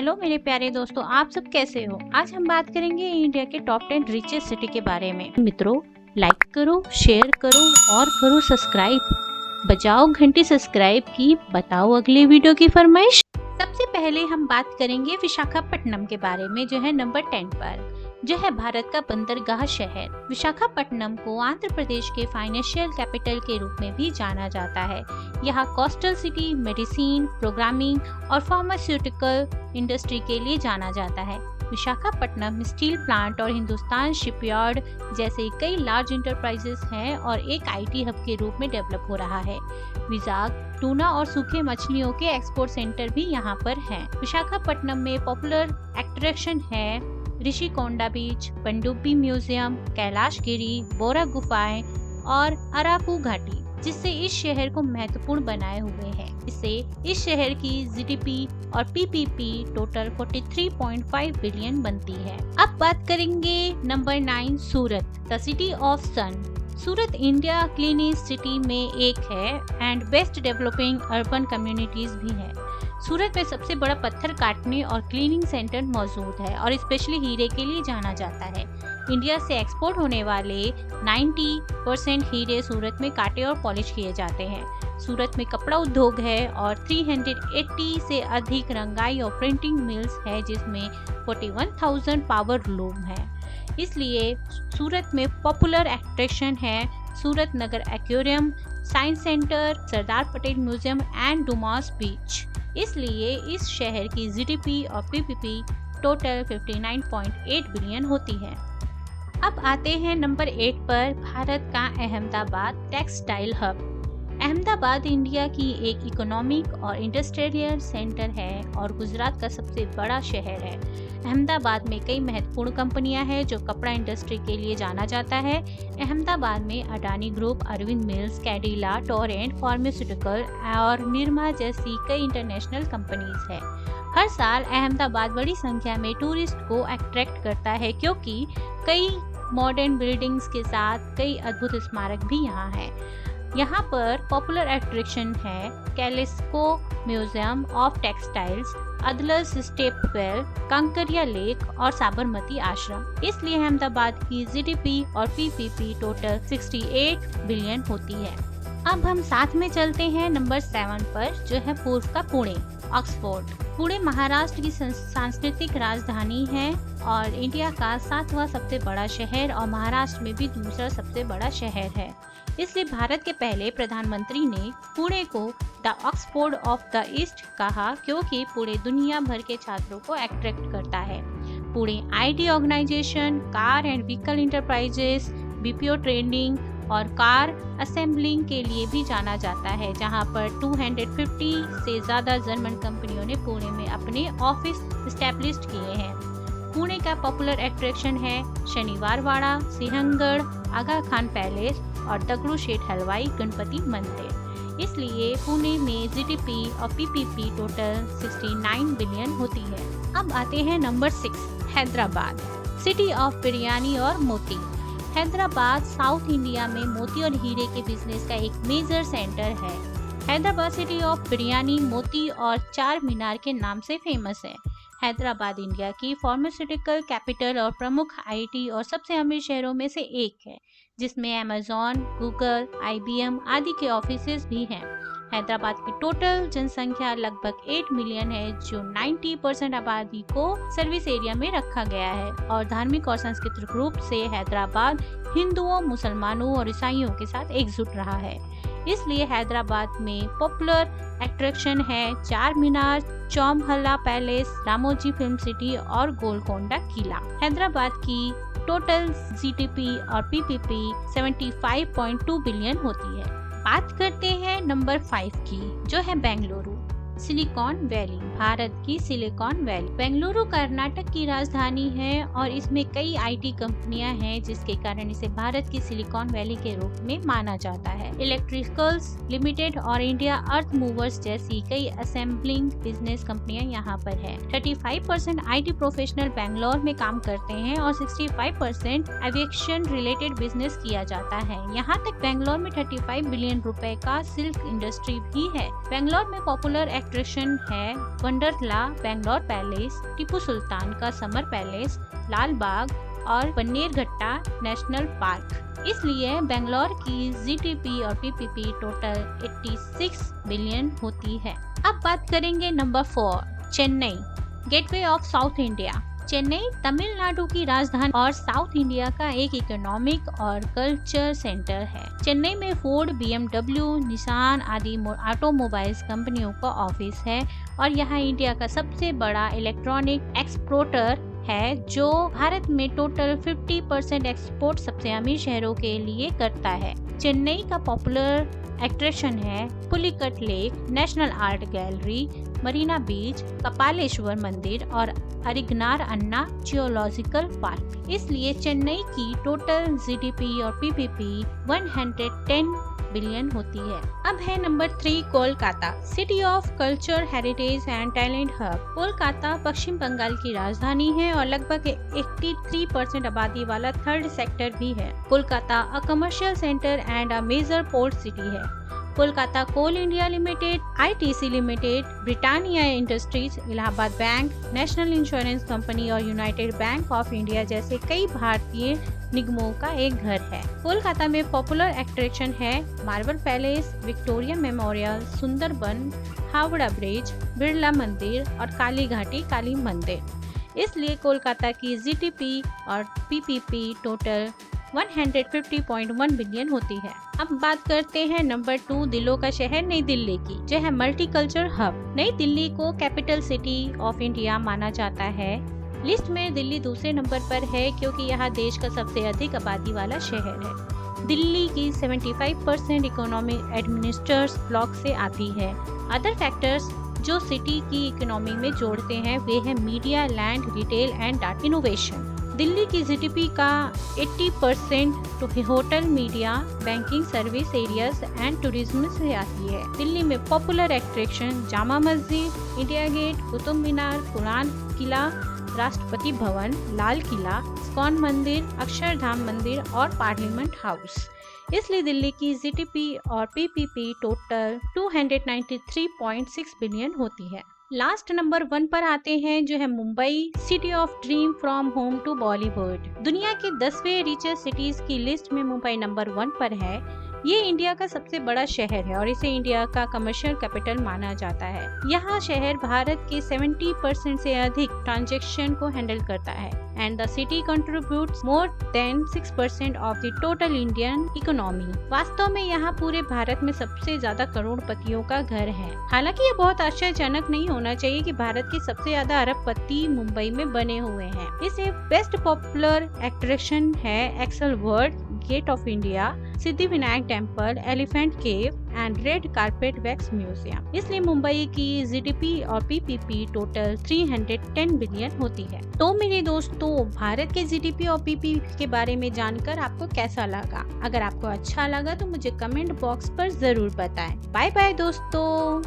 Hello मेरे प्यारे दोस्तों, आप सब कैसे हो। आज हम बात करेंगे इंडिया के टॉप 10 रिचेस्ट सिटी के बारे में। मित्रों, लाइक करो, शेयर करो और करो सब्सक्राइब। बजाओ घंटी सब्सक्राइब की, बताओ अगले वीडियो की फरमाइश। सबसे पहले हम बात करेंगे विशाखापट्टनम के बारे में, जो है नंबर 10 पर, जो है भारत का बंदरगाह शहर। विशाखापट्टनम को आंध्र प्रदेश के फाइनेंशियल कैपिटल के रूप में भी जाना जाता है। यहाँ कोस्टल सिटी, मेडिसिन, प्रोग्रामिंग और फार्मास्यूटिकल इंडस्ट्री के लिए जाना जाता है। विशाखापट्टनम स्टील प्लांट और हिंदुस्तान शिपयार्ड जैसे कई लार्ज इंटरप्राइजेस हैं और एक आईटी हब के रूप में डेवलप हो रहा है। विजाग टूना और सूखे मछलियों के एक्सपोर्ट सेंटर भी यहाँ पर हैं। विशाखापट्टनम में पॉपुलर अट्रैक्शन है ऋषिकोंडा बीच, पनडुब्बी म्यूजियम, कैलाश गिरी, बोरा गुफाएं और अराकू घाटी, जिससे इस शहर को महत्वपूर्ण बनाए हुए हैं। इससे इस शहर की जीडीपी और पीपीपी टोटल 43.5 बिलियन बनती है। अब बात करेंगे number 9, Surat, the city of sun. Surat India cleanest city में एक है and best developing urban communities भी है। सूरत में सबसे बड़ा पत्थर काटने और क्लीनिंग सेंटर मौजूद है और स्पेशली हीरे के लिए जाना जाता है। इंडिया से एक्सपोर्ट होने वाले 90% हीरे सूरत में काटे और पॉलिश किए जाते हैं। सूरत में कपड़ा उद्योग है और 380 से अधिक रंगाई और प्रिंटिंग मिल्स है, जिसमें 41,000 पावर लूम है। इसलिए सूरत में पॉपुलर अट्रैक्शन है Surat Nagar aquarium, science centre, Sardar Patel museum and Dumas beach. इसलिए इस शहर की जीडीपी और पीपीपी टोटल 59.8 बिलियन होती है। अब आते हैं नंबर 8 पर, भारत का Ahmedabad textile hub. Ahmedabad India की एक इकोनॉमिक और इंडस्ट्रियल सेंटर है और गुजरात का सबसे बड़ा शहर है। अहमदाबाद में कई महत्वपूर्ण कंपनियां हैं जो कपड़ा इंडस्ट्री के लिए जाना जाता है। अहमदाबाद में Adani Group, Arvind Mills, Cadila, Torrent Pharmaceutical और निरमा जैसी कई इंटरनेशनल कंपनीज हैं। हर साल अहमदाबाद बड़ी संख्या में टूरिस्ट को अट्रैक्ट करता है, क्योंकि कई मॉडर्न बिल्डिंग्स के साथ कई अद्भुत स्मारक भी यहाँ हैं। यहाँ पर पॉपुलर अट्रैक्शन है calico museum of textiles, Adalaj stepwell, Kankaria lake और साबरमती आश्रम। इसलिए अहमदाबाद की जीडीपी और पीपीपी टोटल 68 बिलियन होती है। अब हम साथ में चलते हैं नंबर 7 पर, जो है पूर्व का पुणे, ऑक्सफोर्ड। पुणे महाराष्ट्र की सांस्कृतिक राजधानी है और इंडिया का 7वां सबसे बड़ा शहर और महाराष्ट्र में भी दूसरा सबसे बड़ा शहर है। इसलिए भारत के पहले प्रधानमंत्री ने पुणे को the Oxford of the east कहा, क्योंकि पुणे दुनिया भर के छात्रों को अट्रैक्ट करता है। Pune IT organisation, car and vehicle enterprises, BPO training और कार असेंबलिंग के लिए भी जाना जाता है, जहां पर 250 से ज़्यादा जर्मन कंपनियों ने पुणे में अपने ऑफिस एस्टैब्लिश किए हैं। पुणे का पॉपुलर अट्रैक्शन है शनिवार वाड़ा, सिंहगढ़, आगा खान पैलेस और दगड़ू शेठ हलवाई गणपति मंदिर। इसलिए पुणे में जीडीपी और पीपीपी टोटल 69 बिलियन होती है। अब आते हैं number 6, Hyderabad, city of biryani और मोती। हैदराबाद साउथ इंडिया में मोती और हीरे के बिजनेस का एक मेजर सेंटर है। हैदराबाद सिटी ऑफ बिरयानी, मोती और चार मीनार के नाम से फेमस है। हैदराबाद इंडिया की फार्मास्यूटिकल कैपिटल और प्रमुख आईटी और सबसे अमीर शहरों में से एक है, जिसमें अमेजॉन, गूगल, आईबीएम आदि के ऑफिसेज भी हैं। हैदराबाद की टोटल जनसंख्या लगभग 8 मिलियन है, जो 90% आबादी को सर्विस एरिया में रखा गया है और धार्मिक और सांस्कृतिक रूप से हैदराबाद हिंदुओं, मुसलमानों और ईसाइयों के साथ एकजुट रहा है। इसलिए हैदराबाद में पॉपुलर अट्रैक्शन है चार मीनार, चौमहल्ला पैलेस, रामोजी फिल्म सिटी और गोलकोंडा किला। हैदराबाद की टोटल जीडीपी और पीपीपी 75.2 बिलियन होती है। बात करते हैं नंबर 5 की, जो है बेंगलुरु, सिलिकॉन वैली, भारत की सिलिकॉन वैली। बेंगलुरु कर्नाटक की राजधानी है और इसमें कई आईटी कंपनियां हैं, जिसके कारण इसे भारत की सिलिकॉन वैली के रूप में माना जाता है। इलेक्ट्रिकल्स लिमिटेड और इंडिया अर्थ मूवर्स जैसी कई असेंबलिंग बिजनेस कंपनियां यहाँ पर है। 35% आईटी प्रोफेशनल बेंगलोर में काम करते हैं और 65% एविएशन रिलेटेड बिजनेस किया जाता है। यहाँ तक बेंगलोर में 35 बिलियन रुपए का सिल्क इंडस्ट्री भी है। बेंगलोर में पॉपुलर अट्रैक्शन है वंडरला बेंगलोर पैलेस, टीपू सुल्तान का समर पैलेस, लाल बाग और बन्नेरघट्टा नेशनल पार्क। इसलिए बेंगलोर की जीडीपी और पीपीपी टोटल 86 बिलियन होती है। अब बात करेंगे number 4, Chennai, gateway of south India. Chennai Tamil Nadu की राजधानी और साउथ इंडिया का एक इकोनॉमिक और कल्चर सेंटर है। चेन्नई में फोर्ड, बीएमडब्ल्यू, निसान आदि ऑटोमोबाइल्स कंपनियों का ऑफिस है और यहाँ इंडिया का सबसे बड़ा इलेक्ट्रॉनिक एक्सपोर्टर है, जो भारत में टोटल 50% एक्सपोर्ट सबसे अमीर शहरों के लिए करता है। चेन्नई का पॉपुलर अट्रैक्शन है Pulicat lake, national art gallery, Marina beach, Kapaleeshwar मंदिर और अरिगनार अन्ना जियोलॉजिकल पार्क। इसलिए चेन्नई की टोटल जीडीपी और पीपीपी 110 बिलियन होती है। अब है number 3, Kolkata, city of culture, heritage and talent hub. Kolkata Paschim Bangal की राजधानी है और लगभग 83% आबादी वाला थर्ड सेक्टर भी है। Kolkata a commercial centre and a major port city है। Kolkata coal India limited, ITC limited, Britannia industries, Allahabad bank, national insurance company और यूनाइटेड बैंक ऑफ इंडिया जैसे कई भारतीय निगमों का एक घर है। कोलकाता में पॉपुलर अट्रैक्शन है marble palace, Victoria memorial, Sundarban, Howrah bridge, Birla मंदिर और काली घाटी काली मंदिर। इसलिए कोलकाता की जीडीपी और पीपीपी टोटल 150.1 बिलियन होती है। अब बात करते हैं नंबर 2, दिलों का शहर नई दिल्ली की, जो है मल्टीकल्चर हब। नई दिल्ली को कैपिटल सिटी ऑफ इंडिया माना जाता है। लिस्ट में दिल्ली दूसरे नंबर पर है क्योंकि यह देश का सबसे अधिक आबादी वाला शहर है। दिल्ली की 75% इकोनॉमी एडमिनिस्ट्रेटर्स ब्लॉक से आती है। अदर फैक्टर्स जो सिटी की इकोनॉमी में जोड़ते हैं वे हैं media, land, retail and data innovation. Delhi की जीडीपी का 80% तो hotel, media, banking, service areas and tourism से आती है। दिल्ली में popular attraction Jama Masjid, India gate, Qutub Minar, पुरान किला, राष्ट्रपति भवन, लाल किला, इस्कॉन मंदिर, अक्षरधाम मंदिर और पार्लियामेंट हाउस। इसलिए दिल्ली की जीडीपी और पीपीपी टोटल 293.6 बिलियन होती है। लास्ट नंबर 1 पर आते हैं, जो है Mumbai, city of dream from home to Bollywood. दुनिया के 10वें रिचेस्ट सिटीज की लिस्ट में मुंबई नंबर 1 पर है। ये इंडिया का सबसे बड़ा शहर है और इसे इंडिया का कमर्शियल कैपिटल माना जाता है। यहाँ शहर भारत के 70% से अधिक ट्रांजैक्शन को हैंडल करता है and the city contributes more than 6% of the total Indian economy. वास्तव में यहाँ पूरे भारत में सबसे ज्यादा करोड़पतियों का घर है। हालांकि ये बहुत आश्चर्यजनक नहीं होना चाहिए कि भारत के सबसे ज्यादा अरबपति मुंबई में बने हुए हैं। इसे बेस्ट पॉपुलर अट्रैक्शन है Essel World, Gate of India, Siddhi Vinayak temple, Elephant Cave and red carpet wax museum. इसलिए मुंबई की जीडीपी और पीपीपी टोटल 310 बिलियन होती है। तो मेरे दोस्तों, भारत के जीडीपी और पीपीपी के बारे में जानकर आपको कैसा लगा? अगर आपको अच्छा लगा तो मुझे कमेंट बॉक्स पर जरूर बताएं। बाय बाय दोस्तों।